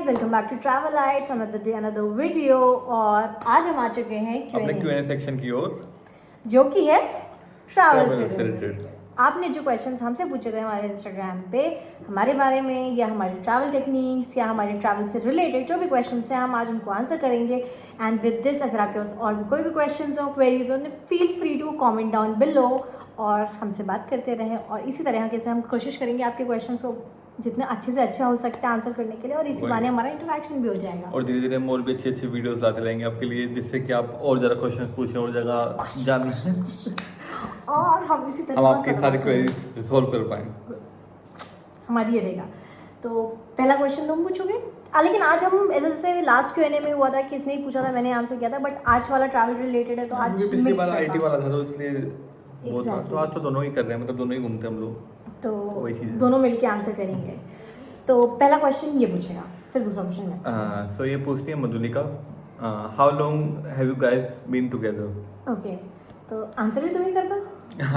Welcome back to Travelites, another day another video. और आज हम आ चुके हैं अपने Q&A सेक्शन की ओर, जो कि है ट्रैवल से से रिलेटेड। रिलेटेड। आपने जो क्वेश्चंस हमसे पूछे थे हमारे इंस्टाग्राम पे हमारे बारे में या हमारे ट्रैवल टेक्निक्स या हमारे ट्रैवल से रिलेटेड जो भी क्वेश्चंस हैं, हम आज उनको आंसर करेंगे। एंड विद दिस, अगर आपके पास और भी कोई भी क्वेश्चंस हो, क्वेरीज हो, feel free to comment down below और हमसे बात करते रहें। और इसी तरह से हम कोशिश करेंगे आपके क्वेश्चंस को जितने अच्छे से अच्छा हो सकता है आंसर करने के लिए, और इसी बहाने हमारा इंटरेक्शन भी हो जाएगा। और धीरे धीरे हम और भी अच्छी अच्छी वीडियोस लाते रहेंगे आपके लिए, जिससे कि आप और ज़्यादा क्वेश्चन पूछें और जगह जान और हम इसी तरह हम आपकी सारी क्वेरीज रिजॉल्व कर पाएँ। हमारी ये रहेगा। तो पहला क्वेश्चन तुम पूछोगे, लेकिन आज हम जैसे लास्ट Q&A में हुआ था कि इसने ही पूछा था, मैंने आंसर किया था, बट आज वाला ट्रैवल रिलेटेड है तो आज पिछली बार IT वाला था तो इसलिए वो था, Exactly. तो आज तो दोनों ही कर रहे हैं, मतलब दोनों ही घूमते हैं हम लोग, तो वही चीज़ है। दोनों मिलके आंसर करेंगे। तो पहला क्वेश्चन ये पूछेगा, फिर दूसरा क्वेश्चन मैं। सो ये पूछती है Madhulika, how long have you guys been together? Okay, तो आंसर भी तुम ही कर दो।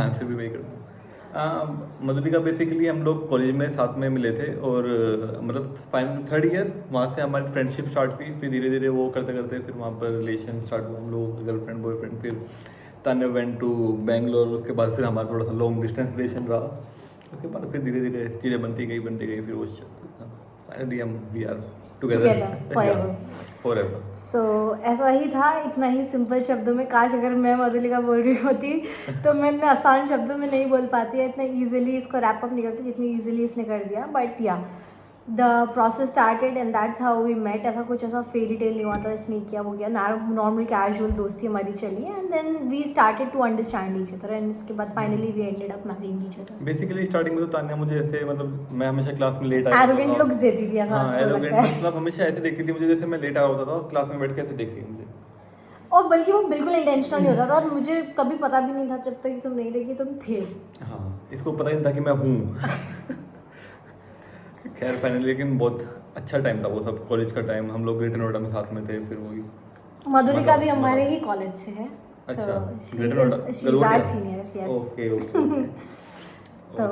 आंसर भी वही करता हूँ। मधुलिका बेसिकली हम लोग कॉलेज में साथ में मिले थे और मतलब फाइनल 3rd ईयर वहाँ से हमारी फ्रेंडशिप स्टार्ट हुई। फिर धीरे धीरे वो करते करते फिर वहाँ पर रिलेशन स्टार्ट हुआ, हम लोग गर्लफ्रेंड बॉयफ्रेंड। फिर तान्या वेंट टू बैंगलोर, उसके बाद फिर हमारा थोड़ा सा लॉन्ग डिस्टेंस रिलेशन रहा। उसके बाद फिर धीरे धीरे चीज़ें बनती गई फिर वो फाइनली हम वी आर टुगेदर फॉरएवर। सो ऐसा ही था, इतना ही सिंपल शब्दों में। काश अगर मैं मधुलिका बोल रही होती तो मैं इतने आसान शब्दों में नहीं बोल पाती है, इतना इजीली इसको रैप अप नहीं करती जितनी इजीली इसने कर दिया। But yeah the process started and that's how we met. ऐसा कुछ ऐसा फेरी टेल नहीं हुआ था, इसने किया वो किया, नॉर्मल कैजुअल दोस्ती हमारी चली and then we started to understand each other and उसके बाद finally we ended up marrying each other. Basically starting में तो तान्या मुझे ऐसे, मतलब मैं हमेशा क्लास में लेट आया, एरोगेंट लुक्स देती थी ऐसा हाँ, उसको लगता है। मतलब हमेशा ऐसे देखती थी मुझे, जैसे मैं लेट आया होता था क्लास में बैठ के ऐसे देखती थी मुझे। और बल्कि वो बिल्कुल इंटेंशनल नहीं होता था और मुझे कभी पता भी नहीं था जब तक तुम नहीं देखी तुम थे। हाँ, इसको पता ही नहीं था कि मैं हूँ। खैर फाइनली, लेकिन बहुत अच्छा टाइम था वो सब, कॉलेज का टाइम। हम लोग ग्रेटर नोएडा में साथ में थे। फिर वही मधुलिका भी हमारे ही कॉलेज से है। अच्छा, greater Noida senior. Yes, okay. तो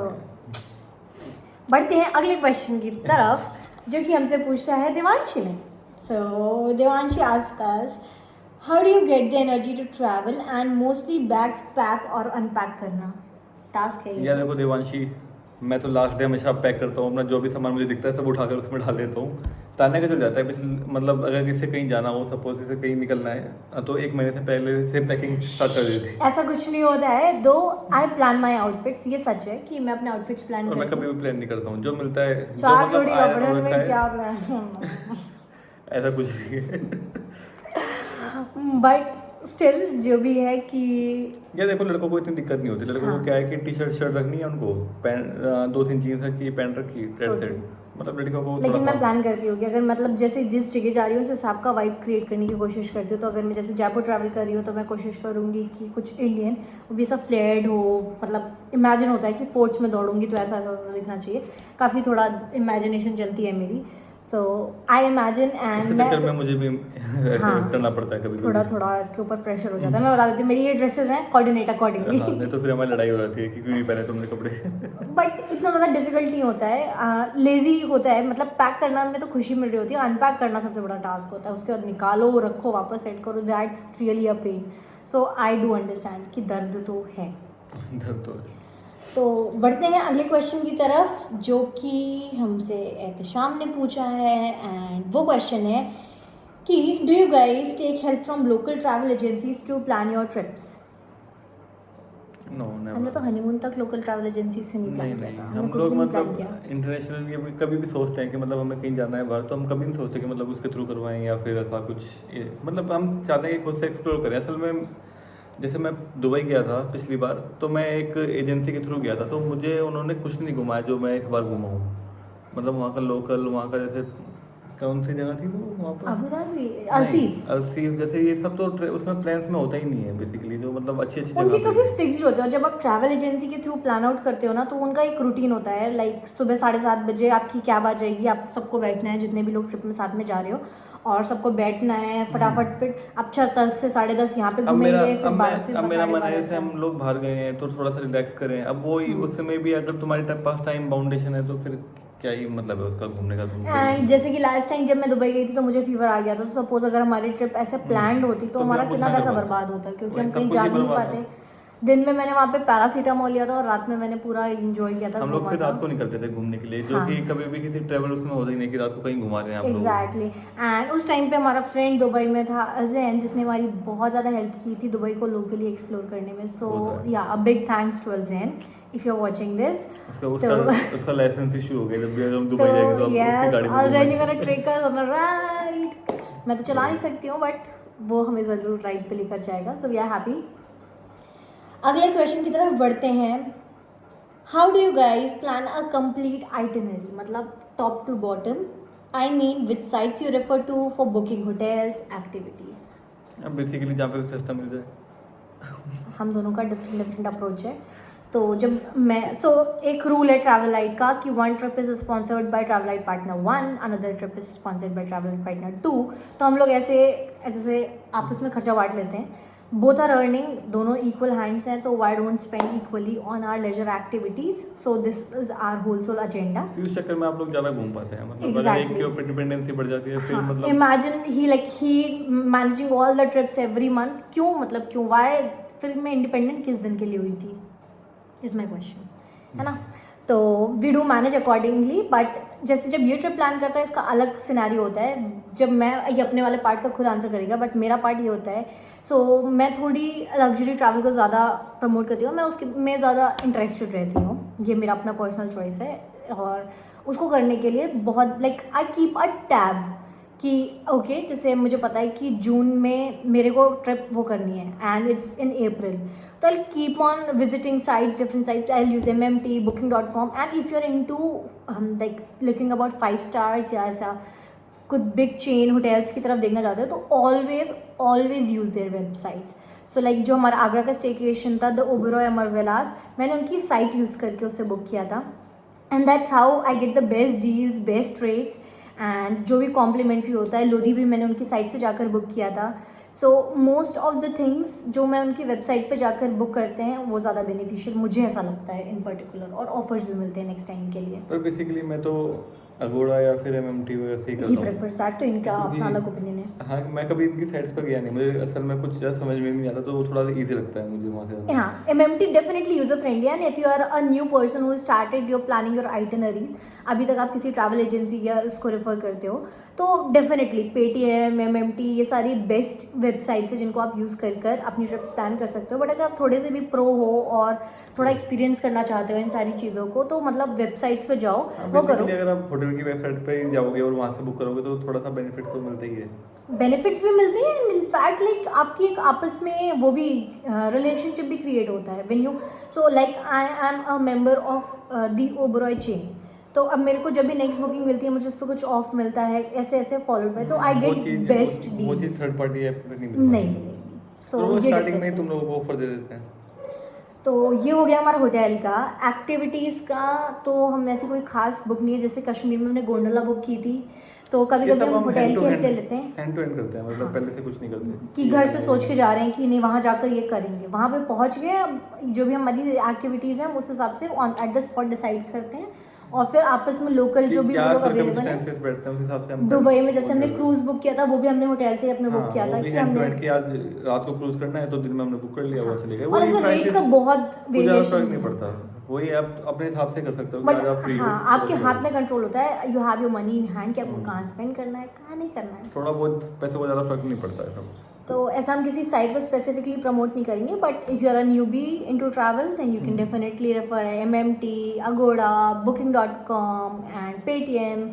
बढ़ते हैं अगले क्वेश्चन की तरफ, जो कि हमसे पूछता है देवांशी ने। So Devanshi asks us, how do you get the energy to travel and mostly bags pack और अनपैक करना टास्क है यार देखो देवांशी, मैं तो लास्ट डे हमेशा पैक करता हूँ अपना, जो भी सामान मुझे दिखता है सब उठाकर उसमें डाल देता हूँ। तान्या का चल जाता है पिछले, मतलब अगर किसी से कहीं जाना हो, सपोज से कहीं निकलना है तो 1 महीने से पहले से पैकिंग स्टार्ट कर देती है। ऐसा कुछ नहीं होता है, दो आई प्लान माई आउटफिट्स। ये सच है कि मैं अपने आउटफिट्स प्लान और मैं कभी भी प्लान नहीं करता हूँ, जो मिलता है जो चार मतलब जोड़ी आया कपड़े और में रखा है, क्या प्लान। ऐसा कुछ नहीं है। बट स्टिल जो भी है कि यार देखो, लड़कों को इतनी दिक्कत नहीं होती। लड़कों हाँ। को क्या है कि टी शर्ट रखनी है उनको, पैंट 2-3 जीन्स रखी, पैंट रखी, ट्रैक सेट, मतलब लड़कों को लेकिन मैं थोड़ा प्लान करती हूँ कि अगर मतलब जैसे जिस जगह जा रही हूँ उस हिसाब का वाइब क्रिएट करने की कोशिश करती हूँ। तो अगर मैं जैसे जयपुर ट्रैवल कर रही हूँ तो मैं कोशिश करूँगी कि कुछ इंडियन वो भी ऐसा फ्लेयर्ड हो, मतलब इमेजिन होता है कि फोर्ट्स में दौड़ूंगी तो ऐसा ऐसा दिखना चाहिए। काफ़ी थोड़ा इमेजिनेशन चलती है मेरी, तो आई इमेजिन एंड चक्कर में मुझे भी करना पड़ता है कभी थोड़ा थोड़ा इसके ऊपर प्रेशर हो जाता है। मैं बता देती हूँ मेरी ये ड्रेसेस हैं, कोऑर्डिनेट अकॉर्डिंगली। हाँ, नहीं तो फिर हमारी लड़ाई हो जाती है कि क्यों नहीं पहने तुमने कपड़े। बट इतना ज़्यादा डिफिकल्ट नहीं होता है, लेजी होता है। मतलब पैक करना में तो खुशी मिल रही होती है, अनपैक करना सबसे बड़ा टास्क होता है। उसके बाद निकालो, रखो, वापस सेट करो, that's really a pain. So I do understand कि दर्द तो है। दर्द तो है। तो बढ़ते हैं अगले क्वेश्चन की तरफ, जो कि हमसे एहतशाम ने पूछा है। एंड वो क्वेश्चन है कि do you guys take help from local travel agencies to plan your trips? No, हमने तो हनीमून तक लोकल ट्रैवल एजेंसी से नहीं प्लान किया था। हमने हम कुछ लोग भी नहीं प्लान मतलब किया। इंटरनेशनल ये कभी भी सोचते हैं कि मतलब हमें कहीं जाना है बाहर, तो हम कभी नहीं सोचते कि मतलब उसके थ्रू करवाएं या फिर ऐसा कुछ। मतलब हम चाहते हैं कि खुद से एक्सप्लोर करें। असल में जैसे मैं दुबई गया था पिछली बार, तो मैं एक एजेंसी के थ्रू गया था, तो मुझे उन्होंने कुछ नहीं घुमाया जो मैं इस बार घूमा हूँ। मतलब वहाँ का लोकल, वहाँ का जैसे कौन सी जगह थी वो वहाँ पर, अबू धाबी, अलसीफ। अलसीफ जैसे ये सब तो उसमें प्लान्स में होता ही नहीं है बेसिकली, जो मतलब अच्छी अच्छी उनके जगह काफ़ी पे। फिक्स्ड होते हैं। और जब आप ट्रैवल एजेंसी के थ्रू प्लान आउट करते हो ना, तो उनका एक रूटीन होता है। लाइक सुबह 7:30 बजे आपकी कैब आ जाएगी, आप सबको बैठना है, जितने भी लोग ट्रिप में साथ में जा रहे हो, और सबको बैठना है फटाफट। फिर अब 10 से 10:30 यहाँ पे घूमेंगे, फिर 12 से अब मेरा मन है 12:30 जैसे हम लोग बाहर गए हैं तो थोड़ा सा रिलैक्स करें। अब वो ही उसमें भी अगर तुम्हारे पास टाइम बाउंडेशन है तो फिर क्या ही मतलब है उसका घूमने का तुम एंड जैसे कि लास्ट टाइम जब मैं दुबई गई थी तो मुझे फीवर आ गया था, तो सपोज अगर हमारी ट्रिप ऐसे प्लान्ड होती तो तो फिर हमारा हम कुछ कितना ना कर पैसा पाते। बर्बाद होता, क्योंकि वही हम सब कहीं कुछ जा ही भी नहीं बर्बाद पाते। है। दिन में मैंने वहाँ पे पैरासीटामोल लिया था और रात में मैंने पूरा इंजॉय किया था, हम लोग घूमा फिर था। रात को निकलते थे घूमने के लिए, जो हाँ। कि कभी भी किसी ट्रेवल उसमें होता ही नहीं कि रात को कहीं घुमा रहे हैं आप लोग। एग्जैक्टली एंड उस टाइम पे हमारा फ्रेंड दुबई में था अजैन, जिसने हमारी बहुत ज़्यादा हेल्प की थी दुबई को लोकली एक्सप्लोर करने में। सो वो तो है। Yeah a big thanks to Ajain if you are watching this. उसका लाइसेंस इशू हो गया, जब भी अगर हम तो दुबई जाएंगे तो आप उसकी यस, गाड़ी में अजैन यू गोना घूमेंगे। Take us on a ride. मैं तो चला नहीं सकती हूँ बट वो हमें ज़रूर राइड पे लेकर जाएगा। So we are happy. अगले क्वेश्चन की तरफ बढ़ते हैं। How do you guys plan a complete itinerary, मतलब top to bottom, I mean which sites you refer to for booking hotels activities. अब बेसिकली जहाँ पे सस्ता मिल जाए। हम दोनों का डिफरेंट डिफरेंट अप्रोच है। तो जब मैं एक रूल है ट्रैवल लाइट का कि one trip is sponsored by travel light partner 1, another trip is sponsored by travel light partner 2। तो हम लोग ऐसे ऐसे आपस में खर्चा बांट लेते हैं। बोथ आर अर्निंग, दोनों इक्वल हैंड्स हैं, तो why don't spend equally on our leisure activities. So this is our whole sole agenda. इस चक्कर में आप लोग ज़्यादा घूम पाते हैं, मतलब अगर एक के ऊपर डिपेंडेंसी बढ़ जाती है फिर मतलब imagine he managing all the trips every month. क्यों, मतलब क्यों, वाई? फिर मैं इंडिपेंडेंट किस दिन के लिए हुई थी, इज माई क्वेश्चन, है ना। तो we do manage accordingly, but जैसे जब ये ट्रिप प्लान करता है इसका अलग सिनेरियो होता है। जब मैं ये अपने वाले पार्ट का खुद आंसर करेगा, बट मेरा पार्ट ये होता है। सो मैं थोड़ी लग्जरी ट्रैवल को ज़्यादा प्रमोट करती हूँ, मैं ज़्यादा इंटरेस्टेड रहती हूँ। ये मेरा अपना पर्सनल चॉइस है और उसको करने के लिए बहुत like I keep a tab कि ओके जैसे मुझे पता है कि जून में मेरे को ट्रिप वो करनी है एंड इट्स इन अप्रैल, तो I keep on visiting sites, different sites. I use MMT, booking.com, and if you are into like looking about 5 stars या ऐसा कुछ बिग चेन होटल्स की तरफ देखना चाहते हो तो always use their websites. So like जो हमारा आगरा का स्टेकेशन था द ओबेरॉय अमर विलास, मैंने उनकी साइट यूज़ करके उससे बुक किया था and that's how I get the best deals, best rates and जो भी कॉम्प्लीमेंट्री होता है। लोधी भी मैंने उनकी साइट से जाकर बुक किया था। So most of the things जो मैं उनकी वेबसाइट पे जाकर बुक करते हैं वो ज़्यादा बेनिफिशियल मुझे ऐसा लगता है इन पर्टिकुलर, और ऑफर्स भी मिलते हैं नेक्स्ट टाइम के लिए। पर बेसिकली मैं तो अगोड़ा या फिर MMT वगैरह से ही ही करता हूँ। प्रेफर्स दैट, तो इनका अपना अलग ओपिनियन है। हाँ, मैं कभी इनकी साइट्स पर गया नहीं, मुझे असल में कुछ ज़्यादा समझ में नहीं आता, तो वो थोड़ा सा ईजी लगता है मुझे वहाँ से ज़्यादा। हाँ, MMT definitely user friendly and if you are a new person who started your planning your itinerary, अभी तक आप किसी ट्रैवल एजेंसी या उसको रेफर करते हो तो डेफिनेटली पेटीएम, MMT ये सारी बेस्ट वेबसाइट्स है जिनको आप यूज़ कर अपनी ट्रिप्स प्लान कर सकते हो। बट अगर आप थोड़े से भी प्रो हो और थोड़ा एक्सपीरियंस करना चाहते हो इन सारी चीज़ों को तो मतलब वेबसाइट्स पे जाओ, वो करो। बेसिकली अगर आप होटल की वेबसाइट पे जाओगे और वहाँ से बुक करोगे तो थोड़ा सा बेनिफिट तो मिलता ही है। बेनिफिट्स भी मिलते हैं एंड इनफैक्ट लाइक आपकी एक आपस में वो भी रिलेशनशिप भी क्रिएट होता है when you so like I am a member of the Oberoi chain, तो अब मेरे को जब भी नेक्स्ट बुकिंग मिलती है मुझे उस पर कुछ ऑफ मिलता है, ऐसे ऐसे फॉलोड बाय, तो आई गेट बेस्ट वो चीज़ डील्स थर्ड पार्टी ऐप पे नहीं नहीं मिलती। मिलेगी। तो वो स्टार्टिंग में ही तुम लोगों को ऑफर दे देते हैं। तो ये हो गया हमारा होटल का। एक्टिविटीज़ का तो हम ऐसी कोई खास बुक नहीं है, जैसे कश्मीर में हमने गोंडोला बुक की थी तो कभी ये कभी सब हम होटल hand to की हेल्प hand- ले लेते हैं। हैंड टू हैंड करते हैं, मतलब हाँ। पहले से कुछ नहीं करते कि घर से सोच के जा रहे हैं कि नहीं वहाँ जाकर ये करेंगे, वहाँ पे पहुँच गए जो भी हमारी एक्टिविटीज़ हैं हम उस हिसाब से on at the spot decide करते हैं और फिर आपस में लोकल जो भी वो लोग अवेलेबल है। circumstances बैठते हैं उस हिसाब से हम दुबई में जैसे हमने क्रूज़ बुक किया था वो भी हमने होटल से ही अपने बुक किया था कि हैंड टू हमने, हैंड कि आज रात को क्रूज करना है तो दिन में हमने बुक कर लिया, वो चले गए। और ऐसे रेट्स का बहुत कुछ ज़्यादा फर्क वेरिएशन नहीं पड़ता, वही आप अपने हिसाब से कर सकते हो कि बट आज आप फ्री हो। हाँ आपके हाथ में कंट्रोल होता है, you have your money in hand कि आपको कहाँ स्पेंड करना है कहाँ नहीं करना है। थोड़ा बहुत पैसे को ज़्यादा फर्क नहीं पड़ता है सब। तो ऐसा हम किसी साइट को स्पेसिफिकली प्रमोट नहीं करेंगे, but if you are a newbie into travel then you can definitely refer MMT, Agoda, booking.com and Paytm.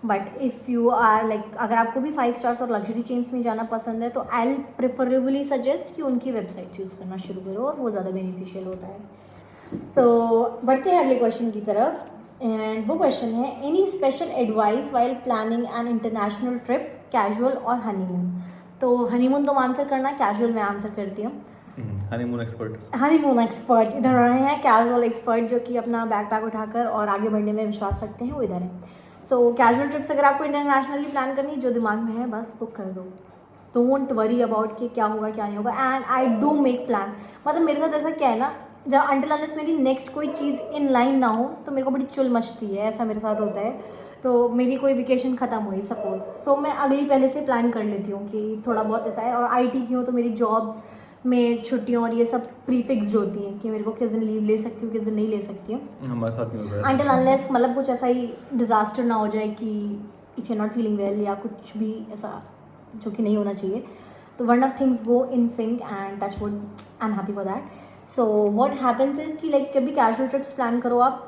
But if you are like अगर आपको भी 5 स्टार्स और लग्जरी चेन्स में जाना पसंद है तो आई प्रेफरेबली सजेस्ट कि उनकी वेबसाइट यूज़ करना शुरू करो और वो ज़्यादा बेनिफिशियल होता है। सो बढ़ते हैं अगले क्वेश्चन की तरफ एंड वो क्वेश्चन है any special advice while planning an international trip, casual और हनीमून। तो हनीमून तुम आंसर करना, कैजुअल मैं आंसर करती हूँ। हनीमून एक्सपर्ट इधर रहे हैं, कैजुअल एक्सपर्ट जो कि अपना बैकपैक उठाकर और आगे बढ़ने में विश्वास रखते हैं वो इधर है। सो कैजुअल ट्रिप्स अगर आपको इंटरनेशनली प्लान करनी जो दिमाग में है बस बुक कर दो, डोंट वरी अबाउट कि क्या होगा क्या नहीं होगा। And I do make plans, मतलब मेरे साथ ऐसा क्या है ना जब अंटिल अनलेस मेरी नेक्स्ट कोई चीज़ इन लाइन ना हो तो मेरे को बड़ी चुल मचती है, ऐसा मेरे साथ होता है। तो मेरी कोई वेकेशन ख़त्म हुई सपोज़, सो मैं अगली पहले से प्लान कर लेती हूँ कि थोड़ा बहुत ऐसा है। और आईटी की हूँ तो मेरी जॉब्स में छुट्टियों और ये सब प्रीफिक्स्ड होती हैं कि मेरे को किस दिन लीव ले सकती हूँ, किस दिन नहीं ले सकती हूँ, हमारे साथ नहीं होता है। अंटिल अनलेस मतलब कुछ ऐसा ही डिज़ास्टर ना हो जाए कि if you not feeling well या कुछ भी ऐसा जो कि नहीं होना चाहिए, तो वरना things go in sync and touch wood, I am happy for that. So what happens is कि लाइक जब भी कैजुअल ट्रिप्स प्लान करो आप,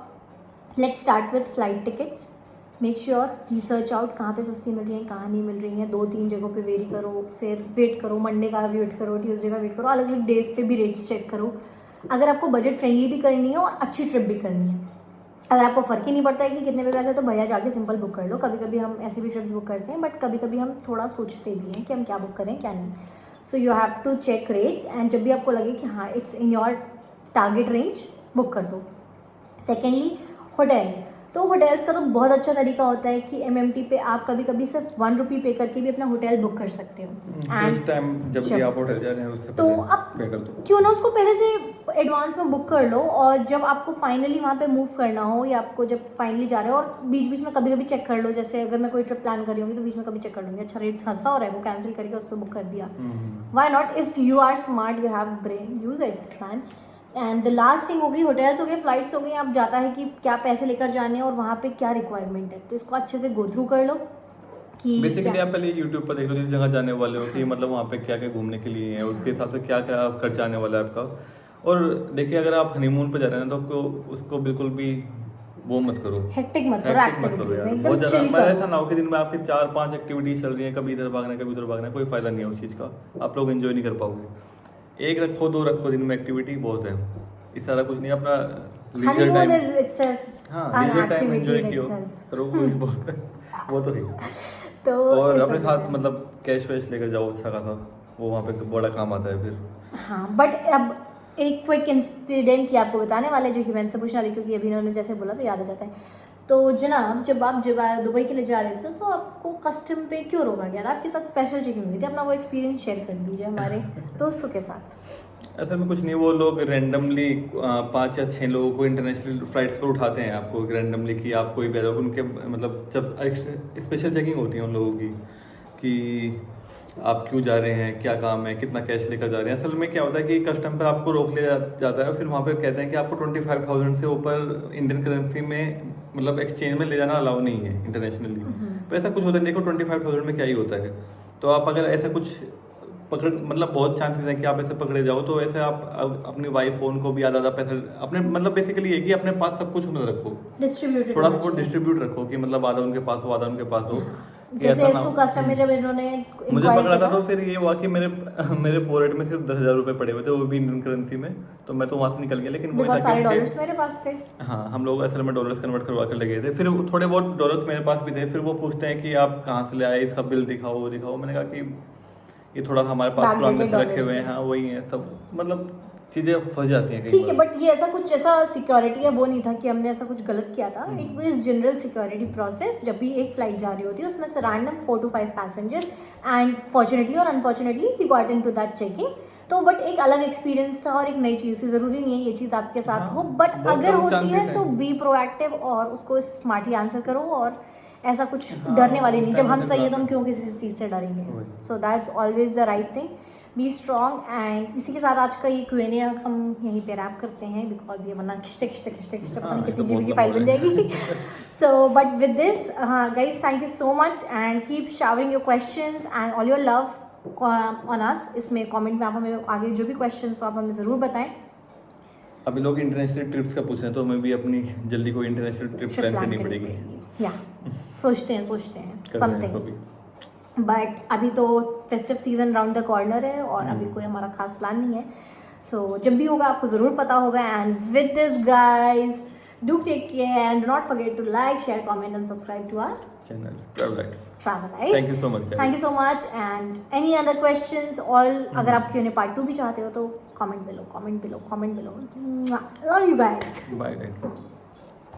let's start with flight tickets. Make sure research out कहाँ पे सस्ती मिल रही हैं, कहाँ नहीं मिल रही हैं, 2-3 जगहों पे वेरी करो, फिर वेट करो, मंडे का वेट करो, ट्यूसडे का वेट करो, अलग अलग डेज पे भी रेट्स चेक करो। अगर आपको बजट फ्रेंडली भी करनी है और अच्छी ट्रिप भी करनी है, अगर आपको फ़र्क ही नहीं पड़ता है कि कितने पे पैसे है, तो भैया जाके सिंपल बुक कर लो। कभी कभी हम ऐसी भी ट्रिप्स बुक करते हैं, बट कभी कभी हम थोड़ा सोचते भी हैं कि हम क्या बुक करें क्या नहीं। So you have to check rates and जब भी आपको लगे कि हाँ it's in your target range, book कर दो। सेकेंडली होटल्स, तो होटल्स का तो बहुत अच्छा तरीका होता है कि MMT पे आप कभी कभी सिर्फ 1 रुपी पे करके भी अपना होटल बुक कर सकते हो। फर्स्ट टाइम जब भी आप होटल जा रहे हैं उससे तो पहले आप पे कर दो। क्यों ना उसको पहले से एडवांस में बुक कर लो, और जब आपको फाइनली वहाँ पे मूव करना हो या आपको जब फाइनली जा रहे हो, और बीच बीच में कभी कभी चेक कर लो, जैसे अगर मैं कोई ट्रिप प्लान कर रही होंगी तो बीच में कभी चेक कर लूँगी, अच्छा रेट हंसा हो रहा है, वो कैंसिल करके उस पर बुक कर दिया। Why not, if you are smart, you have brain, use it man. And the last thing हो गई होटल्स हो गए, फ्लाइट्स हो गई, आप जाता है कि क्या पैसे लेकर जाने हैं और वहाँ पे क्या रिक्वायरमेंट है, तो इसको अच्छे से गो थ्रू कर लो कि बेसिकली क्या आप पहले यूट्यूब पर देख लो जिस जगह जाने वाले हो कि मतलब वहाँ पे क्या क्या घूमने के लिए है, उसके हिसाब से क्या क्या खर्चा आने वाला है आपका। और देखिए अगर आप हनीमून पे जा रहे हैं तो आपको उसको बिल्कुल भी वो मत करो, हेक्टिक मत करो, Hectic मत करो एक्टिविटीज यार, में बहुत एकदम ज़्यादा। चिल मतलब करो। ऐसा ना हो कि दिन में आपके 4-5 एक्टिविटीज चल रही हैं, कभी इधर भागना कभी उधर भागना, कोई फायदा नहीं है उस चीज़ का, आप लोग एंजॉय नहीं कर पाओगे। एक रखो 2 रखो दिन में, एक्टिविटी बहुत है, इस सारा कुछ नहीं। अपना leisure honeymoon time, is itself हाँ an leisure time activity enjoy in कियो इटसेल्फ। करो, वो भी बहुत वो तो है। तो और इस अपने वजह साथ से। मतलब कैश वैश लेकर जाओ अच्छा खासा, वो वहाँ पे बड़ा काम आता है फिर। हाँ बट अब एक क्विक इंसिडेंट ही आपको बताने वाले जो कि मैंने से पूछना रही, क्योंकि अभी इन्होंने जैसे बोला तो याद आ जाता है। तो जनाब जब आप दुबई के लिए जा रहे थे तो आपको कस्टम पे क्यों रोका गया था, आपके साथ स्पेशल चेकिंग हुई थी, अपना वो एक्सपीरियंस शेयर कर दीजिए हमारे दोस्तों के साथ। असल में कुछ नहीं, वो लोग रैंडमली 5 या 6 लोगों को इंटरनेशनल फ्लाइट्स पर उठाते हैं आपको रैंडमली, कि आप कोई भी आ जाओ उनके, मतलब जब स्पेशल चेकिंग होती है उन लोगों की कि आप क्यों जा रहे हैं, क्या काम है, कितना कैश लेकर जा रहे हैं। असल में क्या होता है कि कस्टम पर आपको रोक लिया जाता है, फिर वहाँ पे कहते हैं कि आपको 25,000 से ऊपर इंडियन करेंसी में मतलब एक्सचेंज में ले जाना अलाउ नहीं है इंटरनेशनली। तो ऐसा कुछ होता है, देखो 25,000 में क्या ही होता है। तो आप अगर ऐसा कुछ पकड़, मतलब बहुत चांसेस हैं कि आप ऐसे पकड़े जाओ, तो ऐसे आप अपनी वाइफ फोन को भी आधा पैसे अपने, मतलब बेसिकली ये कि अपने पास सब कुछ मत रखो, डिस्ट्रीब्यूटेड थोड़ा सा डिस्ट्रीब्यूट रखो कि मतलब आधा उनके पास हो आधा उनके पास हो। कि जैसे ऐसा ना इसको हो। कस्टम में जब इन्होंने मुझे इंक्वायरी पकड़ा था किया तो फिर ये हुआ कि मेरे वॉलेट में सिर्फ 10,000 रुपये पड़े हुए थे, वो भी इंडियन करेंसी में, तो मैं तो वहाँ से निकल गया। लेकिन वो बिकॉज ऐसा सारे कि डॉलर्स मेरे पास थे। हाँ, हम लोग असल में डॉलर्स कन्वर्ट करवा कर लगे थे। फिर थोड़े बहुत डॉलर्स मेरे पास भी थे, फिर वो पूछते हैं कि आप कहाँ से ले आए, इसका बिल दिखाओ वो दिखाओ। मैंने कहा कि ये थोड़ा सा हमारे पास पुराने से रखे हुए हैं, हाँ वही है सब, मतलब चीज़ें फंस जाती हैं। ठीक है, बट ये ऐसा कुछ ऐसा सिक्योरिटी है वो नहीं था कि हमने ऐसा कुछ गलत किया था। It was general security process. जब भी एक फ्लाइट जा रही होती है उसमें से random 4 to 5 passengers, and fortunately और अनफॉर्चुनेटली ही गॉट इनटू दैट चेकिंग। तो बट एक अलग एक्सपीरियंस था और एक नई चीज़ थी। ज़रूरी नहीं है ये चीज़ आपके साथ हो, बट बहुत अगर कम होती chances है हैं। तो बी प्रोएक्टिव और उसको स्मार्टली आंसर करो। और ऐसा कुछ हाँ, डरने वाली उस नहीं, time जब हम पे सही है तो डरना हम क्यों किसी चीज़ से डरेंगे। वही। So that's always the right thing. Be strong. And इसी के साथ आज का ये Q&A हम यहीं पे रैप करते हैं, बिकॉज ये वरना खिंचते पता नहीं कितनी जीबी की फाइल बन जाएगी। सो बट विद दिस, हाँ guys, thank you so much and keep showering your questions and all your love on us. इसमें कमेंट में आप हमें आगे जो भी क्वेश्चंस हो आप हमें ज़रूर बताएं। अभी लोग इंटरनेशनल ट्रिप्स का पूछ रहे हैं, तो हमें भी अपनी जल्दी कोई इंटरनेशनल ट्रिप प्लान करनी पड़ेगी। या सोचते हैं कर रहे हैं समथिंग। इसको भी। बट अभी तो festive season round the corner है और अभी कोई हमारा खास प्लान नहीं है। सो जब भी होगा आपको ज़रूर पता होगा। And with this guys, do take care and do not forget to like, share, comment and subscribe to our channel travel Travelite. Thank you so much. Thank you so much. And any other questions? All अगर आप Q&A part 2 भी चाहते हो तो comment below. Love you guys. Bye guys.